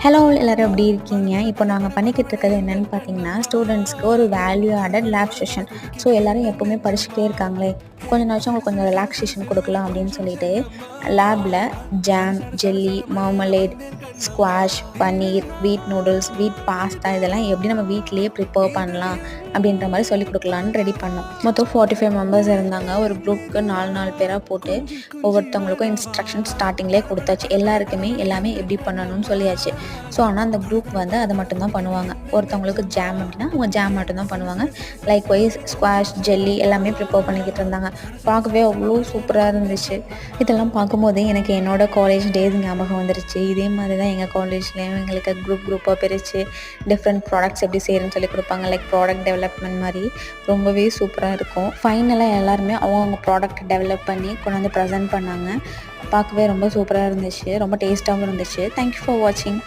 Hello எல்லோரும் எப்படி இருக்கீங்க? இப்போ நாங்கள் பண்ணிக்கிட்டு இருக்கிறது என்னென்னு பார்த்தீங்கன்னா, ஸ்டூடெண்ட்ஸ்க்கு ஒரு value added lab session. So எல்லோரும் எப்போவுமே படிச்சுட்டே இருக்காங்களே, கொஞ்ச நாச்சும் அவங்களுக்கு கொஞ்சம் ரிலாக்ஸேஷன் கொடுக்கலாம் அப்படின்னு சொல்லிட்டு, லேபில் ஜாம், ஜெல்லி, மார்மலேட், ஸ்குவாஷ், பன்னீர், வீட் நூடுல்ஸ், வீட் பாஸ்தா இதெல்லாம் எப்படி நம்ம வீட்டிலேயே ப்ரிப்பேர் பண்ணலாம் அப்படின்ற மாதிரி சொல்லிக் கொடுக்கலான்னு ரெடி பண்ணோம். மொத்தம் 45 மெம்பர்ஸ் இருந்தாங்க. ஒரு குரூப்புக்கு 4 பேராக போட்டு ஒவ்வொருத்தவங்களுக்கும் இன்ஸ்ட்ரக்ஷன் ஸ்டார்டிங்லேயே கொடுத்தாச்சு. எல்லாருக்குமே எல்லாமே எப்படி பண்ணணும்னு சொல்லியாச்சு. ஸோ ஆனால் அந்த குரூப் வந்து அதை மட்டும்தான் பண்ணுவாங்க. ஒருத்தவங்களுக்கு ஜாம் அப்படின்னா அவங்க ஜாம் மட்டும்தான் பண்ணுவாங்க. லைக் வைஸ் ஸ்குவாஷ், ஜெல்லி எல்லாமே ப்ரிப்பேர் பண்ணிக்கிட்டு இருந்தாங்க. பார்க்கவே அவ்வளோ சூப்பராக இருந்துச்சு. இதெல்லாம் பார்க்கும்போது எனக்கு என்னோடய காலேஜ் டேஸ் ஞாபகம் வந்துருச்சு. இதே மாதிரி தான் எங்கள் காலேஜ்லேயும் எங்களுக்கு குரூப்பாக பிரித்து டிஃப்ரெண்ட் ப்ராடக்ட்ஸ் எப்படி செய்கிறேன்னு சொல்லி கொடுப்பாங்க. லைக் ப்ராடக்ட் டெவலப்மெண்ட் மாதிரி ரொம்பவே சூப்பராக இருக்கும். ஃபைனலாக எல்லாருமே அவங்க ப்ராடக்ட் டெவலப் பண்ணி கொண்டு வந்து ப்ரெசென்ட் பண்ணாங்க. பார்க்கவே ரொம்ப சூப்பராக இருந்துச்சு. ரொம்ப டேஸ்ட்டாகவும் இருந்துச்சு. தேங்க்யூ ஃபார் வாட்சிங்.